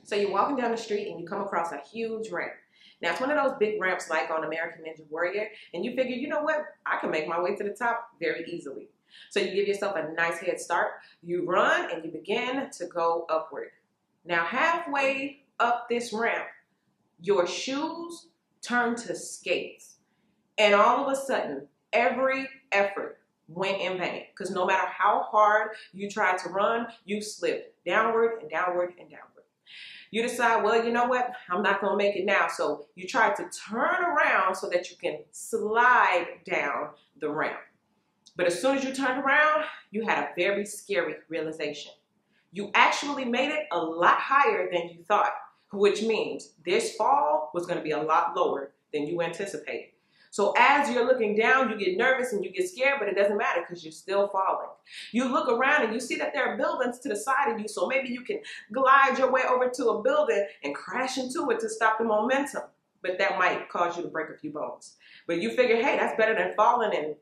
So you're walking down the street and you come across a huge ramp. Now it's one of those big ramps like on American Ninja Warrior, and you figure, you know what, I can make my way to the top very easily. So you give yourself a nice head start, you run and you begin to go upward. Now halfway up this ramp, your shoes turn to skates. And all of a sudden, every effort went in vain, because no matter how hard you tried to run, you slipped downward and downward and downward. You decide, well, you know what? I'm not going to make it now. So you try to turn around so that you can slide down the ramp. But as soon as you turned around, you had a very scary realization. You actually made it a lot higher than you thought, which means this fall was going to be a lot lower than you anticipated. So as you're looking down, you get nervous and you get scared, but it doesn't matter because you're still falling. You look around and you see that there are buildings to the side of you, so maybe you can glide your way over to a building and crash into it to stop the momentum. But that might cause you to break a few bones. But you figure, hey, that's better than falling and,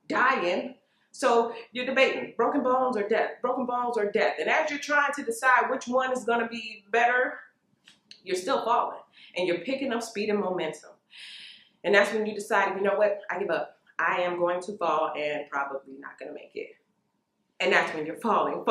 dying. So you're debating broken bones or death, broken bones or death. And as you're trying to decide which one is going to be better, you're still falling and you're picking up speed and momentum. And that's when you decide, you know what, I give up. I am going to fall and probably not going to make it. And that's when you're falling.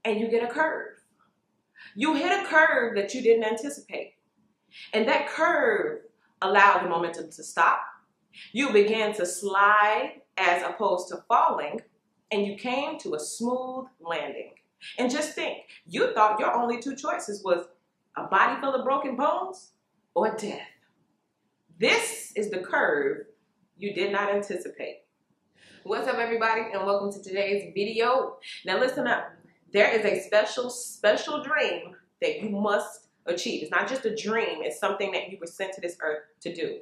And you get a curve. You hit a curve that you didn't anticipate. And that curve allowed the momentum to stop. You began to slide as opposed to falling. And you came to a smooth landing. And just think, you thought your only two choices was a body full of broken bones or death. This is the curve you did not anticipate. What's up, everybody, and welcome to today's video. Now listen up. There is a special dream that you must achieve. It's not just a dream. It's something that you were sent to this earth to do.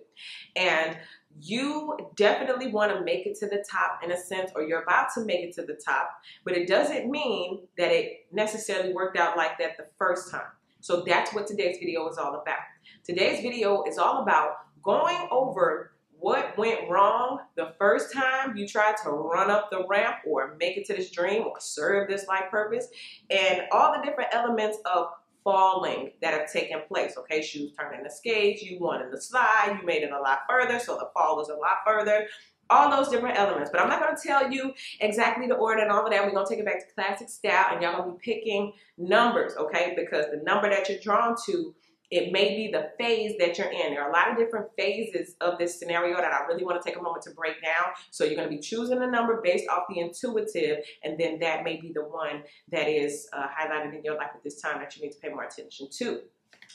And you definitely want to make it to the top in a sense, or you're about to make it to the top, but it doesn't mean that it necessarily worked out like that the first time. So that's what today's video is all about. Today's video is all about going over what went wrong the first time you tried to run up the ramp or make it to this dream or serve this life purpose, and all the different elements of falling that have taken place. Okay, shoes turning to skates, you wanted to slide, you made it a lot further, so the fall was a lot further. All those different elements. But I'm not going to tell you exactly the order and all of that. We're going to take it back to classic style, and y'all going to be picking numbers, okay? Because the number that you're drawn to, it may be the phase that you're in. There are a lot of different phases of this scenario that I really want to take a moment to break down. So you're going to be choosing a number based off the intuitive, and then that may be the one that is highlighted in your life at this time that you need to pay more attention to.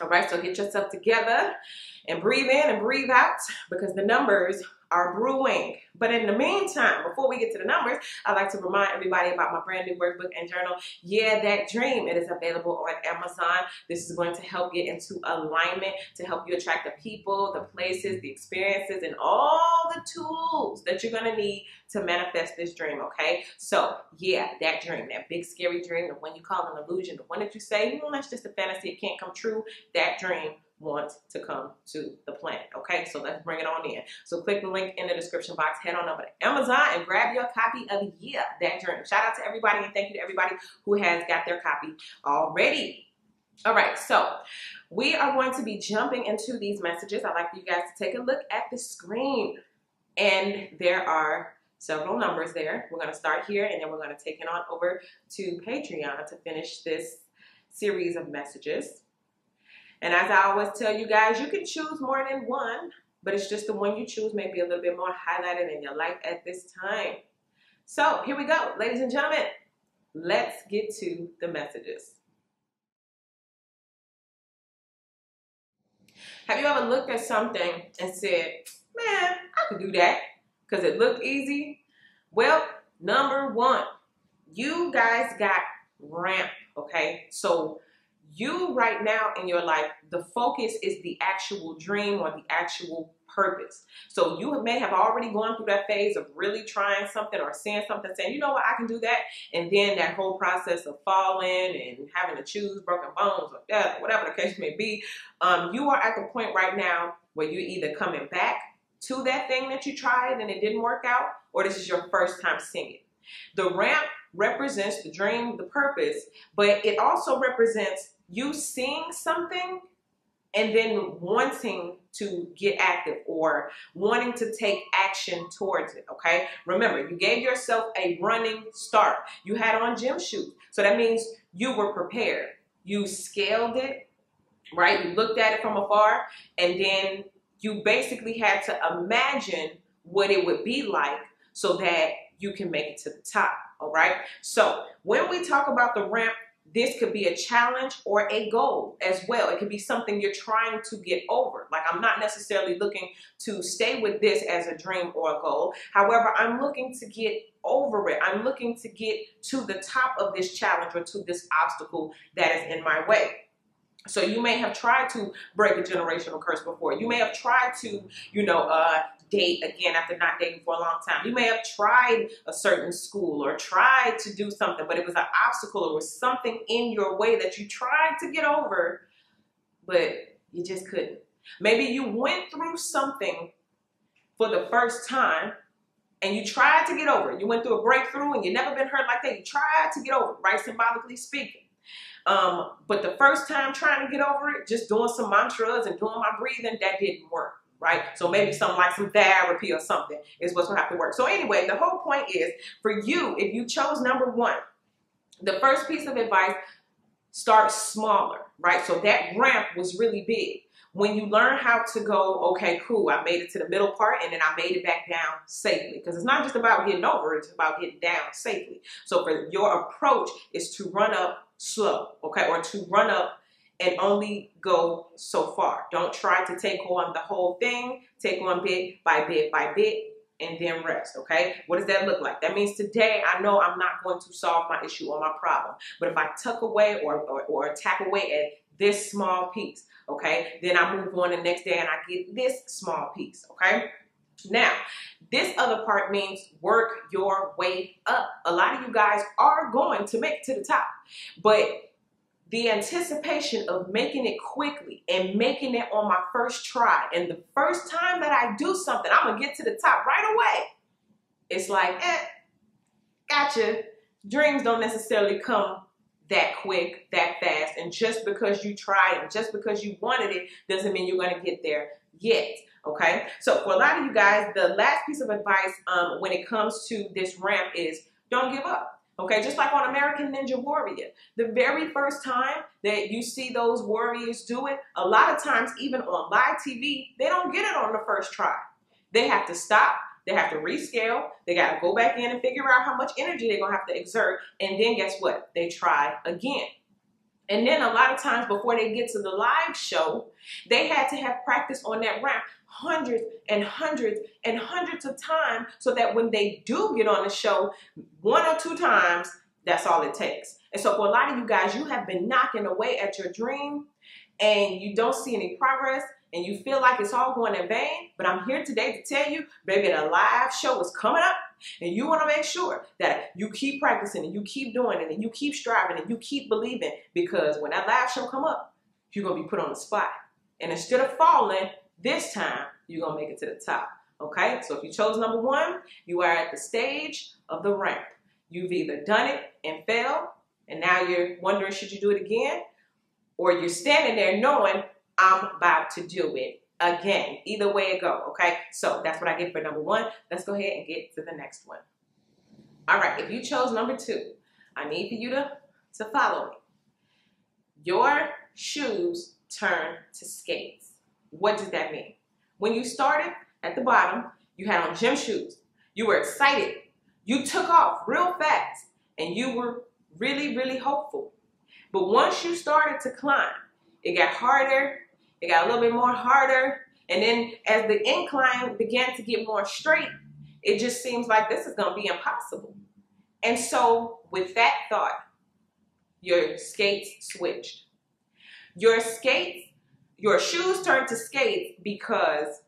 All right, so get yourself together and breathe in and breathe out, because the numbers are brewing. But in the meantime, before we get to the numbers, I'd like to remind everybody about my brand new workbook and journal, Yeah, That Dream. It is available on Amazon. This is going to help get into alignment, to help you attract the people, the places, the experiences, and all the tools that you're going to need to manifest this dream, okay? So, yeah, that dream, that big scary dream, the one you call an illusion, the one that you say, that's just a fantasy, it can't come true, that dream wants to come to the planet, okay? So let's bring it on in. So click the link in the description box, head on over to Amazon and grab your copy of Yeah, That Dream. Shout out to everybody and thank you to everybody who has got their copy already. All right, so we are going to be jumping into these messages. I'd like for you guys to take a look at the screen, and there are several numbers there. We're going to start here, and then we're going to take it on over to Patreon to finish this series of messages. And as I always tell you guys, you can choose more than one, but it's just the one you choose may be a little bit more highlighted in your life at this time. So here we go, ladies and gentlemen. Let's get to the messages. Have you ever looked at something and said, man, I could do that because it looked easy? Well, number one, you guys got ramp, okay? So you right now in your life, the focus is the actual dream or the actual purpose. So you may have already gone through that phase of really trying something or seeing something, saying, you know what, I can do that. And then that whole process of falling and having to choose broken bones or death, or whatever the case may be, you are at the point right now where you're either coming back to that thing that you tried and it didn't work out, or this is your first time seeing it. The ramp represents the dream, the purpose, but it also represents you seeing something and then wanting to get active or wanting to take action towards it, okay? Remember, you gave yourself a running start. You had on gym shoes. So that means you were prepared. You scaled it, right? You looked at it from afar, and then you basically had to imagine what it would be like so that you can make it to the top, all right? So when we talk about the ramp, this could be a challenge or a goal as well. It could be something you're trying to get over. Like, I'm not necessarily looking to stay with this as a dream or a goal. However, I'm looking to get over it. I'm looking to get to the top of this challenge or to this obstacle that is in my way. So you may have tried to break a generational curse before. You may have tried to, date again after not dating for a long time. You may have tried a certain school or tried to do something, but it was an obstacle or was something in your way that you tried to get over, but you just couldn't. Maybe you went through something for the first time and you tried to get over it. You went through a breakthrough and you've never been hurt like that. You tried to get over it, right? Symbolically speaking. But the first time trying to get over it, just doing some mantras and doing my breathing, that didn't work, right? So maybe something like some therapy or something is what's going to have to work. So anyway, the whole point is for you, if you chose number one, the first piece of advice, start smaller, right? So that ramp was really big. When you learn how to go, okay, cool, I made it to the middle part and then I made it back down safely. Because it's not just about getting over, it's about getting down safely. So for your approach is to run up slow, okay? Or to run up and only go so far. Don't try to take on the whole thing. Take on bit by bit by bit and then rest, okay? What does that look like? That means today I know I'm not going to solve my issue or my problem. But if I tuck away or tap away at this small piece, okay, then I move on the next day and I get this small piece, okay? Now, this other part means work your way up. A lot of you guys are going to make it to the top, but the anticipation of making it quickly and making it on my first try, and the first time that I do something, I'm gonna get to the top right away. It's like, gotcha. Dreams don't necessarily come that quick, that fast, and just because you tried and just because you wanted it doesn't mean you're gonna get there yet, okay? So for a lot of you guys, the last piece of advice when it comes to this ramp is don't give up. Okay, just like on American Ninja Warrior, the very first time that you see those warriors do it, a lot of times even on live TV, they don't get it on the first try. They have to stop, they have to rescale, they got to go back in and figure out how much energy they're going to have to exert, and then guess what? They try again. And then a lot of times before they get to the live show, they had to have practice on that ramp hundreds and hundreds and hundreds of times so that when they do get on the show, 1 or 2 times, that's all it takes. And so for a lot of you guys, you have been knocking away at your dream and you don't see any progress and you feel like it's all going in vain. But I'm here today to tell you, baby, the live show is coming up. And you want to make sure that you keep practicing and you keep doing it and you keep striving and you keep believing, because when that live show come up, you're going to be put on the spot. And instead of falling, this time you're going to make it to the top. Okay? So if you chose number one, you are at the stage of the ramp. You've either done it and failed, and now you're wondering, should you do it again? Or you're standing there knowing, I'm about to do it again. Either way it go, okay? So that's what I get for number one. Let's go ahead and get to the next one. All right, if you chose number two, I need for you to follow me. Your shoes turn to skates. What does that mean? When you started at the bottom, you had on gym shoes. You were excited. You took off real fast, and you were really, really hopeful. But once you started to climb, it got harder. It got a little bit more harder. And then as the incline began to get more straight, it just seems like this is going to be impossible. And so with that thought, your skates switched. Your shoes turned to skates because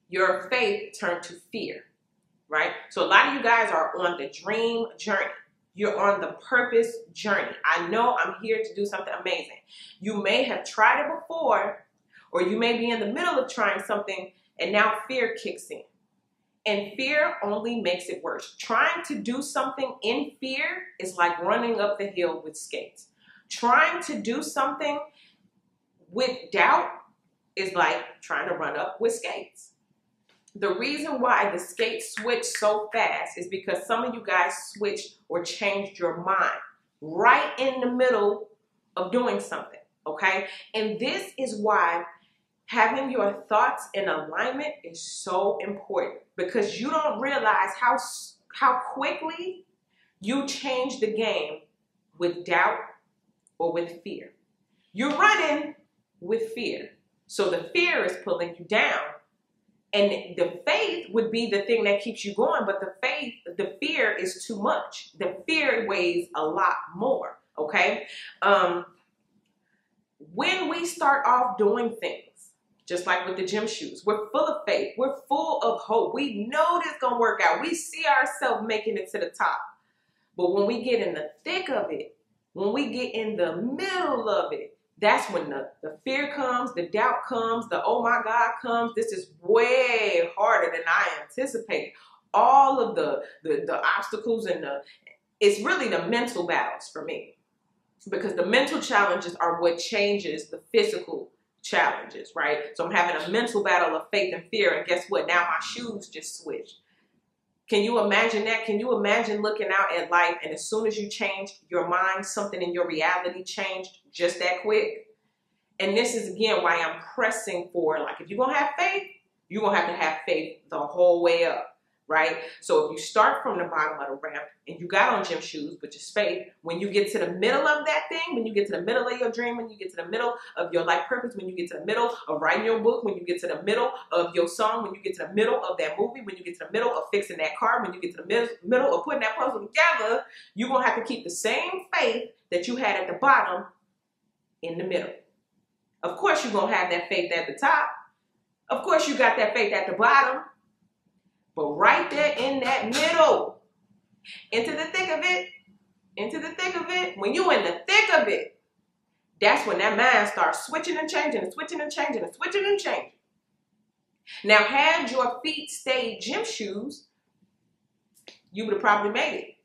your faith turned to fear, right? So a lot of you guys are on the dream journey. You're on the purpose journey. I know I'm here to do something amazing. You may have tried it before, or you may be in the middle of trying something and now fear kicks in. And fear only makes it worse. Trying to do something in fear is like running up the hill with skates. Trying to do something with doubt is like trying to run up with skates. The reason why the skates switch so fast is because some of you guys switched or changed your mind right in the middle of doing something, okay? And this is why having your thoughts in alignment is so important, because you don't realize how quickly you change the game with doubt or with fear. You're running with fear. So the fear is pulling you down. And the faith would be the thing that keeps you going, but the fear is too much. The fear weighs a lot more, okay? When we start off doing things, just like with the gym shoes, we're full of faith. We're full of hope. We know this is going to work out. We see ourselves making it to the top. But when we get in the thick of it, when we get in the middle of it, that's when the fear comes, the doubt comes, the oh my God comes. This is way harder than I anticipated. All of the obstacles and it's really the mental battles for me. Because the mental challenges are what changes the physical challenges, right? So I'm having a mental battle of faith and fear, and guess what? Now my shoes just switched. Can you imagine that? Can you imagine looking out at life and as soon as you changed your mind, something in your reality changed just that quick? And this is, again, why I'm pressing for, like, if you're going to have faith, you're going to have faith the whole way up, right? So if you start from the bottom of the ramp and you got on gym shoes, but just faith, when you get to the middle of that thing, when you get to the middle of your dream, when you get to the middle of your life purpose, when you get to the middle of writing your book, when you get to the middle of your song, when you get to the middle of that movie, when you get to the middle of fixing that car, when you get to the middle of putting that puzzle together, you're going to have to keep the same faith that you had at the bottom in the middle. Of course, you're going to have that faith at the top. Of course, you got that faith at the bottom. But right there in that middle, into the thick of it, when you're in the thick of it, that's when that mind starts switching and changing and switching and changing and switching and changing. Now, had your feet stayed gym shoes, you would have probably made it.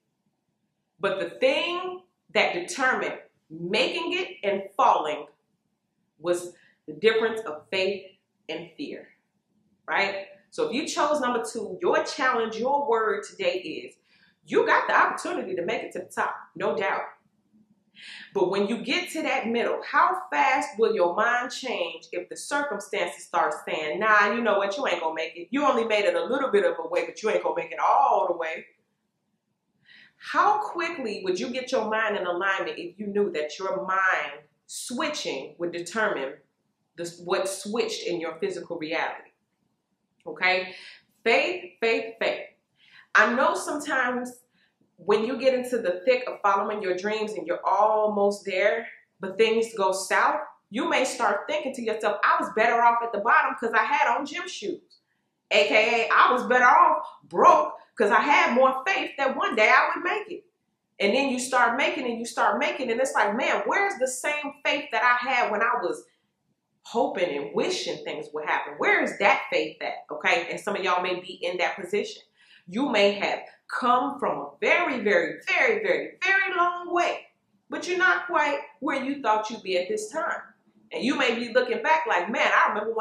But the thing that determined making it and falling was the difference of faith and fear, right? So if you chose number 2, your challenge, your word today is, you got the opportunity to make it to the top, no doubt. But when you get to that middle, how fast will your mind change if the circumstances start saying, nah, you know what, you ain't gonna make it. You only made it a little bit of a way, but you ain't gonna make it all the way. How quickly would you get your mind in alignment if you knew that your mind switching would determine what switched in your physical reality? Okay? Faith, faith, faith. I know sometimes when you get into the thick of following your dreams and you're almost there, but things go south, you may start thinking to yourself, I was better off at the bottom because I had on gym shoes. AKA, I was better off broke because I had more faith that one day I would make it. And then you start making and you start making, and it's like, man, where's the same faith that I had when I was hoping and wishing things would happen? Where is that faith at? Okay, and some of y'all may be in that position. You may have come from a very, very, very, very, very long way, but you're not quite where you thought you'd be at this time. And you may be looking back like, man, I remember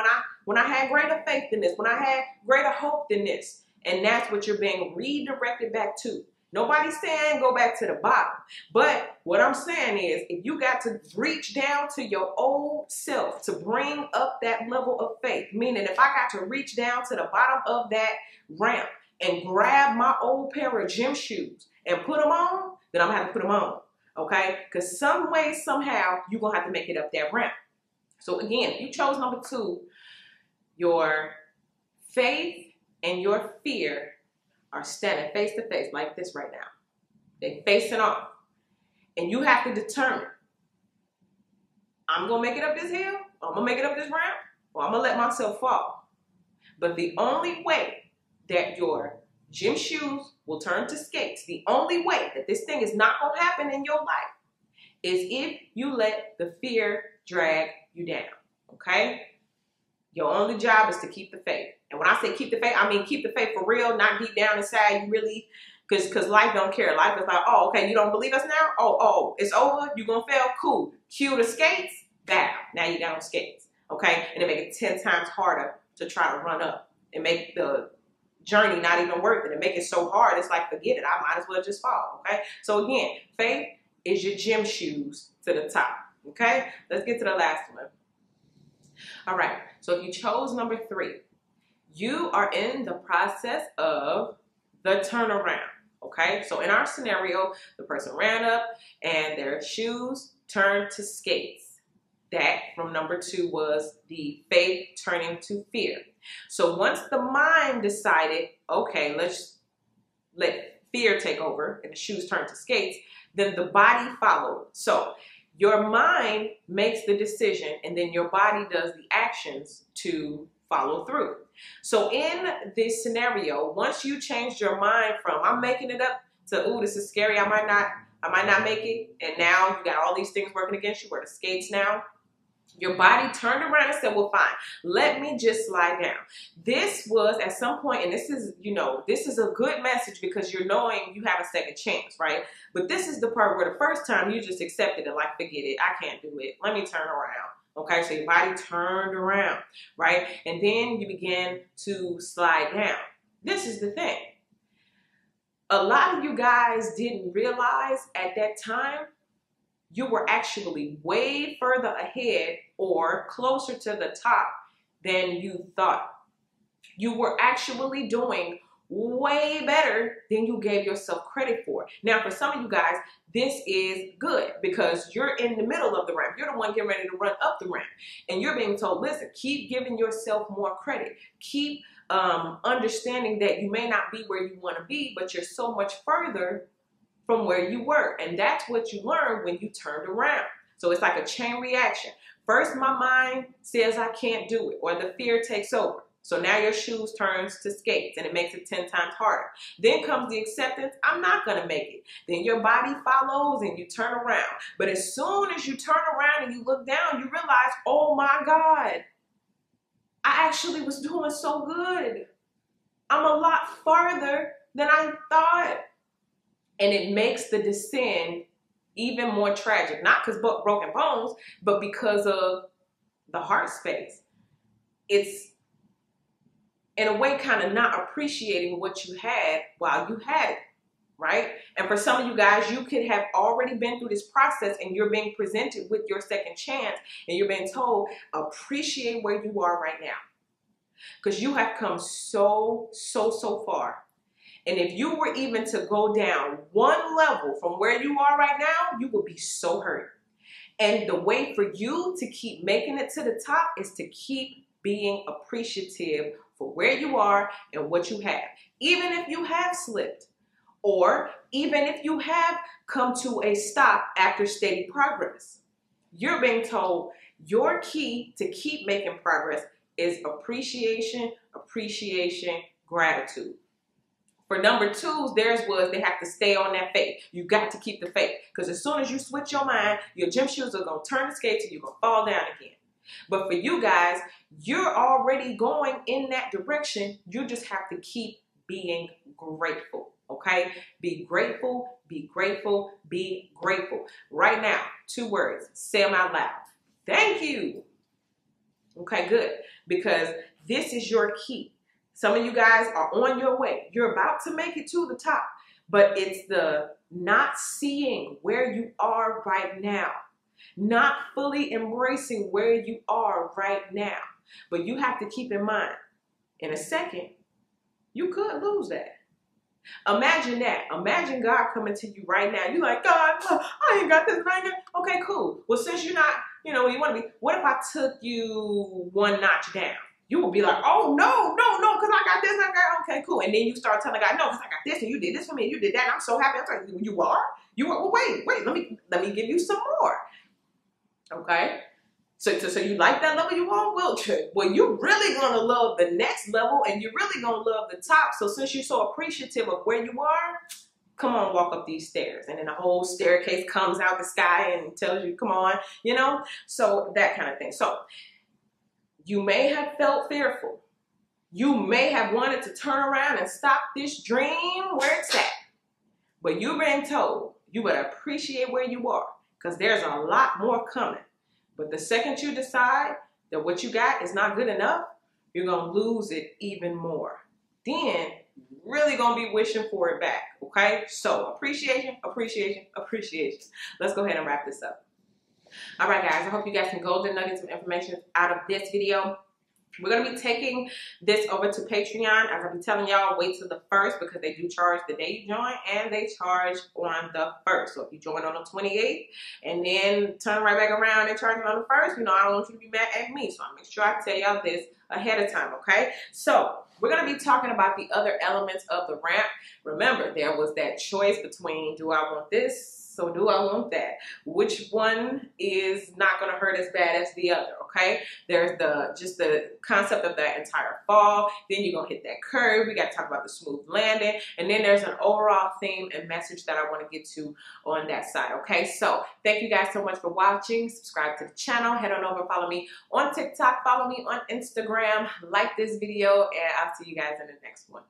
when I had greater faith than this, when I had greater hope than this. And that's what you're being redirected back to. Nobody's saying go back to the bottom. But what I'm saying is, if you got to reach down to your old self to bring up that level of faith, meaning if I got to reach down to the bottom of that ramp and grab my old pair of gym shoes and put them on, then I'm going to have to put them on. Okay? Because some way, somehow, you're going to have to make it up that ramp. So again, if you chose number 2, your faith and your fear are standing face to face like this right now. They're facing off. And you have to determine, I'm going to make it up this hill, I'm going to make it up this ramp, or I'm going to let myself fall. But the only way that your gym shoes will turn to skates, the only way that this thing is not going to happen in your life is if you let the fear drag you down, okay? Your only job is to keep the faith. And when I say keep the faith, I mean keep the faith for real, not deep down inside. You really, because life don't care. Life is like, oh, okay, you don't believe us now? Oh, it's over. You gonna fail? Cool. Cue the skates. Bam. Now you got on skates. Okay, and it make it 10 times harder to try to run up and make the journey not even worth it. And make it so hard, it's like, forget it. I might as well just fall. Okay. So again, faith is your gym shoes to the top. Okay. Let's get to the last one. All right. So if you chose number 3, you are in the process of the turnaround. Okay. So in our scenario, the person ran up and their shoes turned to skates. That from number 2 was the faith turning to fear. So once the mind decided, okay, let's let fear take over and the shoes turn to skates, then the body followed. So your mind makes the decision and then your body does the actions to follow through. So in this scenario, once you changed your mind from I'm making it up to, ooh, this is scary, I might not make it, and now you got all these things working against you, we're the skates now. Your body turned around and said, well, fine, let me just slide down. This was at some point, and this is, this is a good message because you're knowing you have a second chance, right? But this is the part where the first time you just accepted it, like, forget it, I can't do it. Let me turn around. Okay, so your body turned around, right? And then you began to slide down. This is the thing. A lot of you guys didn't realize at that time you were actually way further ahead or closer to the top than you thought. You were actually doing way better than you gave yourself credit for. Now, for some of you guys, this is good because you're in the middle of the ramp. You're the one getting ready to run up the ramp. And you're being told, listen, keep giving yourself more credit. Keep understanding that you may not be where you want to be, but you're so much further from where you were. And that's what you learned when you turned around. So it's like a chain reaction. First, my mind says I can't do it, or the fear takes over. So now your shoes turns to skates and it makes it 10 times harder. Then comes the acceptance, I'm not gonna make it. Then your body follows and you turn around. But as soon as you turn around and you look down, you realize, oh my God, I actually was doing so good. I'm a lot farther than I thought. And it makes the descent even more tragic, not because broken bones, but because of the heart space. It's in a way kind of not appreciating what you had while you had it, right? And for some of you guys, you could have already been through this process and you're being presented with your second chance and you're being told, appreciate where you are right now. Because you have come so far. And if you were even to go down one level from where you are right now, you would be so hurt. And the way for you to keep making it to the top is to keep being appreciative for where you are and what you have. Even if you have slipped, or even if you have come to a stop after steady progress, you're being told your key to keep making progress is appreciation, gratitude. For number 2s, theirs was they have to stay on that faith. You got to keep the faith. Because as soon as you switch your mind, your gym shoes are going to turn to skates and you're going to fall down again. But for you guys, you're already going in that direction. You just have to keep being grateful. Okay? Be grateful, be grateful, be grateful. Right now, 2 words. Say them out loud. Thank you. Okay, good. Because this is your key. Some of you guys are on your way. You're about to make it to the top, but it's the not seeing where you are right now, not fully embracing where you are right now. But you have to keep in mind, in a second, you could lose that. Imagine that. Imagine God coming to you right now. You're like, God, I ain't got this right now. Okay, cool. Well, since you're not, you want to be, what if I took you 1 notch down? You will be like, oh, no, because I got this, I got, okay, cool. And then you start telling God, no, because I got this, and you did this for me, and you did that, and I'm so happy. I'm like, you are? Well, wait, let me give you some more. Okay? So you like that level you want? Well, you're really going to love the next level, and you're really going to love the top. So since you're so appreciative of where you are, come on, walk up these stairs. And then the whole staircase comes out the sky and tells you, come on, So that kind of thing. So you may have felt fearful. You may have wanted to turn around and stop this dream where it's at, but you're being told you better appreciate where you are because there's a lot more coming. But the second you decide that what you got is not good enough, you're going to lose it even more. Then you're really going to be wishing for it back, okay? So appreciation, appreciation, appreciation. Let's go ahead and wrap this up. All right, guys, I hope you got some golden nuggets of information out of this video. We're going to be taking this over to Patreon. As I'll be telling y'all, wait till the 1st because they do charge the day you join and they charge on the 1st. So if you join on the 28th and then turn right back around and charge on the 1st, you know, I don't want you to be mad at me. So I'll make sure I tell y'all this ahead of time, okay? So we're going to be talking about the other elements of the ramp. Remember, there was that choice between, do I want this? So do I want that? Which one is not going to hurt as bad as the other, okay? There's just the concept of that entire fall. Then you're going to hit that curve. We got to talk about the smooth landing. And then there's an overall theme and message that I want to get to on that side, okay? So thank you guys so much for watching. Subscribe to the channel. Head on over and follow me on TikTok. Follow me on Instagram. Like this video, and I'll see you guys in the next one.